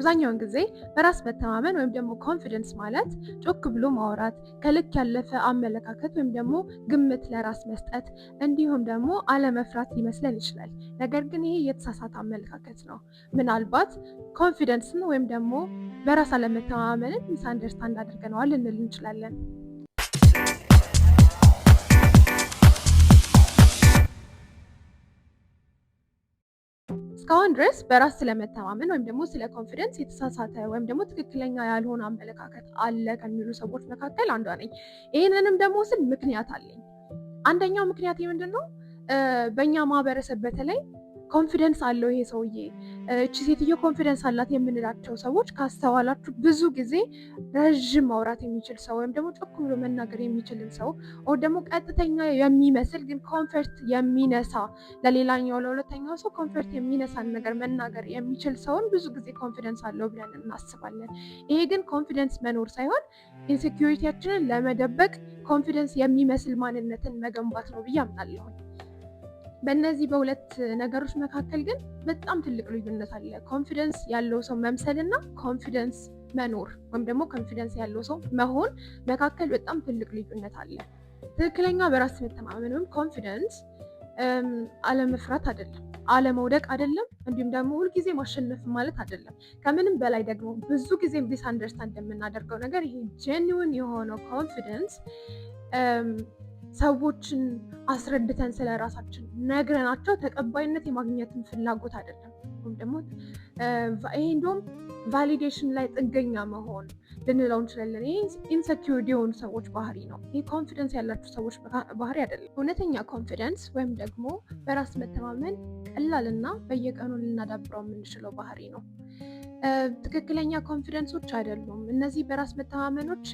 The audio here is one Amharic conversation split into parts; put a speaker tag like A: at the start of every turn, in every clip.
A: አብዛኛውን ጊዜ በራስ መተማመን ወይም ደግሞ ኮንፊደንስ ማለት ጮክ ብሎ ማውራት፣ ከልክ ያለፈ አመለካከት ወይም ደግሞ ግምት ለራስ መስጠት እንዲሁም ደግሞ አለመፍራት ሊመስለን ይችላል። ነገር ግን ይሄ የተሳሳተ አመለካከት ነው። ምናልባት ኮንፊደንስን ወይም ደግሞ በራስ አለመተማመንን ሚስ አንደርስታንድ አድርገነዋል ልንል እንችላለን። እስካሁን ድረስ በራስ ስለመተማመን ወይም ደግሞ ስለ ኮንፊደንስ የተሳሳተ ወይም ደግሞ ትክክለኛ ያልሆነ አመለካከት አለ ከሚሉ ሰዎች መካከል አንዷ ነኝ። ይህንንም ደግሞ ስል ምክንያት አለኝ። አንደኛው ምክንያት ምንድን ነው? በእኛ ማህበረሰብ በተለይ ኮንፊደንስ አለው ይሄ ሰውዬ፣ እቺ ሴትዮ ኮንፊደንስ አላት የምንላቸው ሰዎች ካስተዋላችሁ ብዙ ጊዜ ረዥም ማውራት የሚችል ሰው ወይም ደግሞ ጮክ ብሎ መናገር የሚችልን ሰው ወይ ደግሞ ቀጥተኛ የሚመስል ግን ኮንፈርት የሚነሳ ለሌላኛው ለሁለተኛው ሰው ኮንፈርት የሚነሳን ነገር መናገር የሚችል ሰውን ብዙ ጊዜ ኮንፊደንስ አለው ብለን እናስባለን። ይሄ ግን ኮንፊደንስ መኖር ሳይሆን ኢንሴኪዩሪቲያችንን ለመደበቅ ኮንፊደንስ የሚመስል ማንነትን መገንባት ነው ብዬ አምናለሁ። በእነዚህ በሁለት ነገሮች መካከል ግን በጣም ትልቅ ልዩነት አለ። ኮንፊደንስ ያለው ሰው መምሰልና ኮንፊደንስ መኖር ወይም ደግሞ ኮንፊደንስ ያለው ሰው መሆን መካከል በጣም ትልቅ ልዩነት አለ። ትክክለኛ በራስ መተማመን ወይም ኮንፊደንስ አለመፍራት አይደለም፣ አለመውደቅ አይደለም፣ እንዲሁም ደግሞ ሁልጊዜ ማሸነፍ ማለት አይደለም። ከምንም በላይ ደግሞ ብዙ ጊዜ ሚስ አንደርስታንድ የምናደርገው ነገር ይሄ ጄኒውን የሆነው ኮንፊደንስ ሰዎችን አስረድተን ስለ ራሳችን ነግረናቸው ተቀባይነት የማግኘትን ፍላጎት አይደለም። ወይም ደግሞ ይሄ እንደውም ቫሊዴሽን ላይ ጥገኛ መሆን ልንለው እንችላለን። ይሄ ኢንሰኪውርድ የሆኑ ሰዎች ባህሪ ነው። ይህ ኮንፊደንስ ያላቸው ሰዎች ባህሪ አይደለም። እውነተኛ ኮንፊደንስ ወይም ደግሞ በራስ መተማመን ቀላልና በየቀኑ ልናዳብረው የምንችለው ባህሪ ነው። ትክክለኛ ኮንፊደንሶች አይደሉም። እነዚህ በራስ መተማመኖች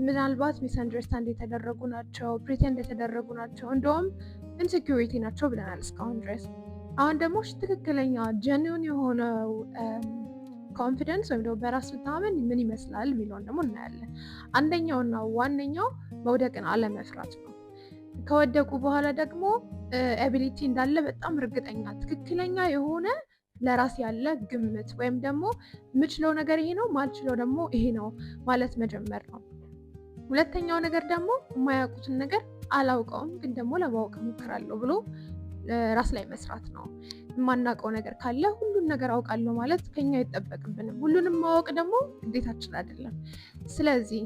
A: ምናልባት ሚስ አንደርስታንድ የተደረጉ ናቸው፣ ፕሪቴንድ የተደረጉ ናቸው፣ እንደውም ኢንሴኪዩሪቲ ናቸው ብለናል እስካሁን ድረስ። አሁን ደግሞ ትክክለኛ ጀኒውን የሆነው ኮንፊደንስ ወይም ደግሞ በራስ መተማመን ምን ይመስላል የሚለውን ደግሞ እናያለን። አንደኛውና ዋነኛው መውደቅን አለመፍራት ነው። ከወደቁ በኋላ ደግሞ አቢሊቲ እንዳለ በጣም እርግጠኛ ትክክለኛ የሆነ ለራስ ያለ ግምት ወይም ደግሞ የምችለው ነገር ይሄ ነው፣ ማልችለው ደግሞ ይሄ ነው ማለት መጀመር ነው። ሁለተኛው ነገር ደግሞ የማያውቁትን ነገር አላውቀውም ግን ደግሞ ለማወቅ እሞክራለሁ ብሎ ራስ ላይ መስራት ነው። የማናውቀው ነገር ካለ ሁሉን ነገር አውቃለሁ ማለት ከኛ አይጠበቅብንም። ሁሉንም ማወቅ ደግሞ ግዴታችን አይደለም። ስለዚህ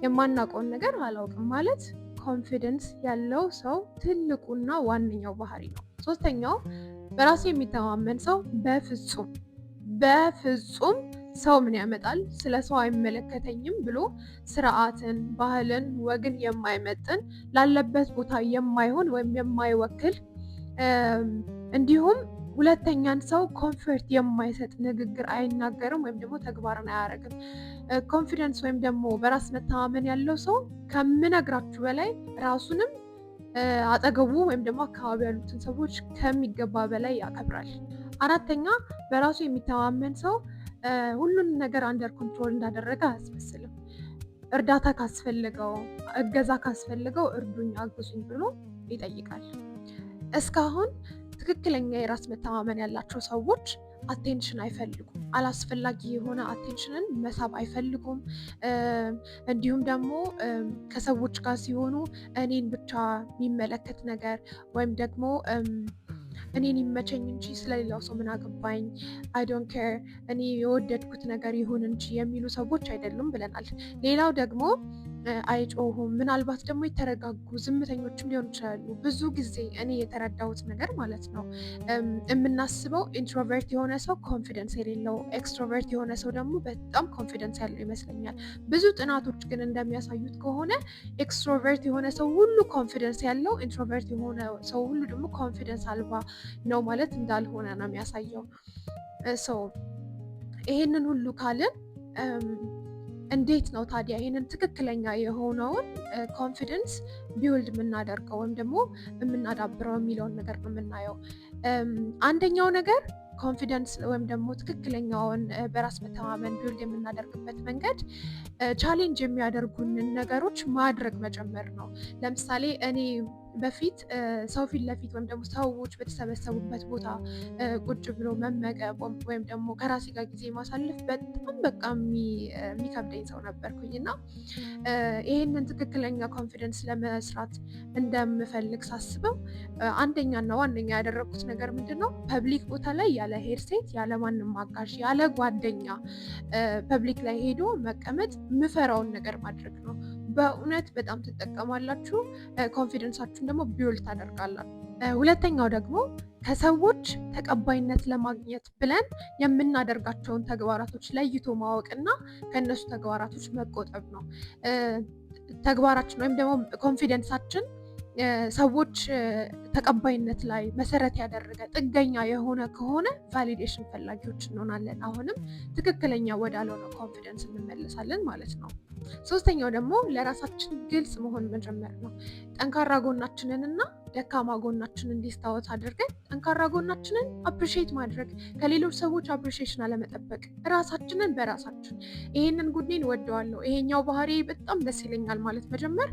A: የማናውቀውን ነገር አላውቅም ማለት ኮንፊደንስ ያለው ሰው ትልቁና ዋነኛው ባህሪ ነው። ሶስተኛው በራሱ የሚተማመን ሰው በፍጹም ሰው ምን ያመጣል ስለ ሰው አይመለከተኝም ብሎ ስርዓትን፣ ባህልን፣ ወግን የማይመጥን ላለበት ቦታ የማይሆን ወይም የማይወክል እንዲሁም ሁለተኛን ሰው ኮንፈርት የማይሰጥ ንግግር አይናገርም ወይም ደግሞ ተግባርን አያደርግም። ኮንፊደንስ ወይም ደግሞ በራስ መተማመን ያለው ሰው ከምነግራችሁ በላይ ራሱንም አጠገቡ ወይም ደግሞ አካባቢ ያሉትን ሰዎች ከሚገባ በላይ ያከብራል። አራተኛ በራሱ የሚተማመን ሰው ሁሉን ነገር አንደር ኮንትሮል እንዳደረገ አያስመስልም። እርዳታ ካስፈልገው፣ እገዛ ካስፈልገው እርዱኝ፣ አግዙኝ ብሎ ይጠይቃል። እስካሁን ትክክለኛ የራስ መተማመን ያላቸው ሰዎች አቴንሽን አይፈልጉም። አላስፈላጊ የሆነ አቴንሽንን መሳብ አይፈልጉም። እንዲሁም ደግሞ ከሰዎች ጋር ሲሆኑ እኔን ብቻ የሚመለከት ነገር ወይም ደግሞ እኔን ይመቸኝ እንጂ ስለሌላው ሰው ምን አገባኝ፣ አይ ዶንት ኬር፣ እኔ የወደድኩት ነገር ይሁን እንጂ የሚሉ ሰዎች አይደሉም ብለናል። ሌላው ደግሞ አይጮሁም። ምናልባት ደግሞ የተረጋጉ ዝምተኞችም ሊሆኑ ይችላሉ። ብዙ ጊዜ እኔ የተረዳሁት ነገር ማለት ነው የምናስበው ኢንትሮቨርት የሆነ ሰው ኮንፊደንስ የሌለው፣ ኤክስትሮቨርት የሆነ ሰው ደግሞ በጣም ኮንፊደንስ ያለው ይመስለኛል። ብዙ ጥናቶች ግን እንደሚያሳዩት ከሆነ ኤክስትሮቨርት የሆነ ሰው ሁሉ ኮንፊደንስ ያለው፣ ኢንትሮቨርት የሆነ ሰው ሁሉ ደግሞ ኮንፊደንስ አልባ ነው ማለት እንዳልሆነ ነው የሚያሳየው። ይሄንን ሁሉ ካልን እንዴት ነው ታዲያ ይህንን ትክክለኛ የሆነውን ኮንፊደንስ ቢውልድ የምናደርገው ወይም ደግሞ የምናዳብረው የሚለውን ነገር ነው የምናየው። አንደኛው ነገር ኮንፊደንስ ወይም ደግሞ ትክክለኛውን በራስ መተማመን ቢውልድ የምናደርግበት መንገድ ቻሌንጅ የሚያደርጉንን ነገሮች ማድረግ መጀመር ነው። ለምሳሌ እኔ በፊት ሰው ፊት ለፊት ወይም ደግሞ ሰዎች በተሰበሰቡበት ቦታ ቁጭ ብሎ መመገብ ወይም ደግሞ ከራሴ ጋር ጊዜ ማሳለፍ በጣም በቃ የሚከብደኝ ሰው ነበርኩኝ እና ይህንን ትክክለኛ ኮንፊደንስ ለመስራት እንደምፈልግ ሳስበው አንደኛና ዋነኛ ያደረግኩት ነገር ምንድን ነው? ፐብሊክ ቦታ ላይ ያለ ሄድሴት፣ ያለ ማንም አጋዥ፣ ያለ ጓደኛ ፐብሊክ ላይ ሄዶ መቀመጥ የምፈራውን ነገር ማድረግ ነው። በእውነት በጣም ትጠቀማላችሁ። ኮንፊደንሳችሁን ደግሞ ቢውልድ ታደርጋላችሁ። ሁለተኛው ደግሞ ከሰዎች ተቀባይነት ለማግኘት ብለን የምናደርጋቸውን ተግባራቶች ለይቶ ማወቅና ከእነሱ ተግባራቶች መቆጠብ ነው። ተግባራችን ወይም ደግሞ ኮንፊደንሳችን ሰዎች ተቀባይነት ላይ መሰረት ያደረገ ጥገኛ የሆነ ከሆነ ቫሊዴሽን ፈላጊዎች እንሆናለን። አሁንም ትክክለኛ ወዳልሆነ ኮንፊደንስ እንመለሳለን ማለት ነው። ሶስተኛው ደግሞ ለራሳችን ግልጽ መሆን መጀመር ነው። ጠንካራ ጎናችንን እና ደካማ ጎናችንን ሊስታወት አድርገን ጠንካራ ጎናችንን አፕሪሺየት ማድረግ፣ ከሌሎች ሰዎች አፕሪሺዬሽን አለመጠበቅ፣ ራሳችንን በራሳችን ይሄንን ጉዴን ወደዋለሁ፣ ይሄኛው ባህሪ በጣም ደስ ይለኛል ማለት መጀመር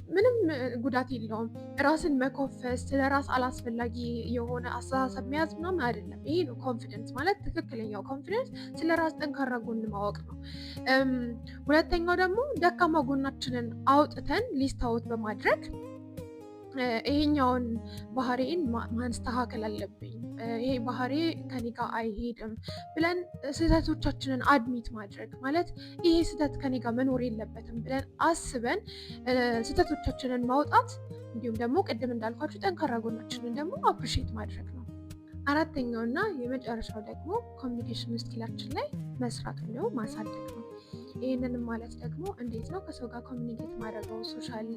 A: ምንም ጉዳት የለውም። ራስን መኮፈስ፣ ስለ ራስ አላስፈላጊ የሆነ አስተሳሰብ መያዝ ምናምን አይደለም። ይሄ ነው ኮንፊደንስ ማለት። ትክክለኛው ኮንፊደንስ ስለ ራስ ጠንካራ ጎን ማወቅ ነው። ሁለተኛው ደግሞ ደካማ ጎናችንን አውጥተን ሊስታወት በማድረግ ይሄኛውን ባህሪን ማስተካከል አለብኝ፣ ይሄ ባህሪ ከኔ ጋር አይሄድም ብለን ስህተቶቻችንን አድሚት ማድረግ ማለት ይሄ ስህተት ከኔ ጋር መኖር የለበትም ብለን አስበን ስህተቶቻችንን ማውጣት፣ እንዲሁም ደግሞ ቅድም እንዳልኳችሁ ጠንካራ ጎናችንን ደግሞ አፕሪሺየት ማድረግ ነው። አራተኛው እና የመጨረሻው ደግሞ ኮሚኒኬሽን ስኪላችን ላይ መስራት ወይም ማሳደግ ነው። ይህንንም ማለት ደግሞ እንዴት ነው ከሰው ጋር ኮሚኒኬት ማድረገው፣ ሶሻል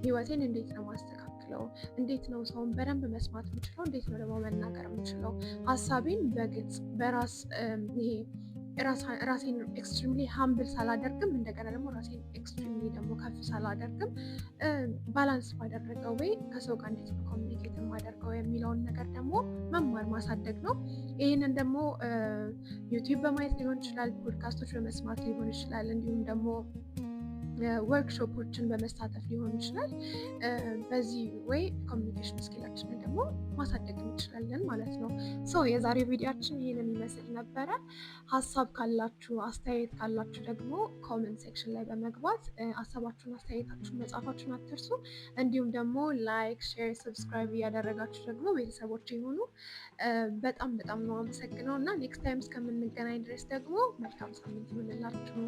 A: ህይወቴን እንዴት ነው ማስተካክለው፣ እንዴት ነው ሰውን በደንብ መስማት የምችለው፣ እንዴት ነው ደግሞ መናገር የምችለው፣ ሀሳቤን በግልጽ በራስ ይሄ ራሴን ኤክስትሪምሊ ሃምብል ሳላደርግም እንደገና ደግሞ ራሴን ኤክስትሪምሊ ደግሞ ከፍ ሳላደርግም ባላንስ ባደረገው ወይ ከሰው ጋር እንዴት ነው ኮሚኒኬት የማደርገው የሚለውን ነገር ደግሞ መማር ማሳደግ ነው። ይህንን ደግሞ ዩቲዩብ በማየት ሊሆን ይችላል፣ ፖድካስቶች በመስማት ሊሆን ይችላል፣ እንዲሁም ደግሞ ወርክሾፖችን በመሳተፍ ሊሆን ይችላል። በዚህ ወይ ኮሚኒኬሽን ስኪላችንን ደግሞ ማሳደግ እንችላለን ማለት ነው። የዛሬው ቪዲዮችን ይህንን የሚመስል ነበረ። ሀሳብ ካላችሁ አስተያየት ካላችሁ ደግሞ ኮመንት ሴክሽን ላይ በመግባት ሀሳባችሁን አስተያየታችሁን መጻፋችሁን አትርሱ። እንዲሁም ደግሞ ላይክ፣ ሼር፣ ሰብስክራይብ እያደረጋችሁ ደግሞ ቤተሰቦች የሆኑ በጣም በጣም ነው አመሰግነው እና ኔክስት ታይም እስከምንገናኝ ድረስ ደግሞ መልካም ሳምንት ይሁንላችሁ።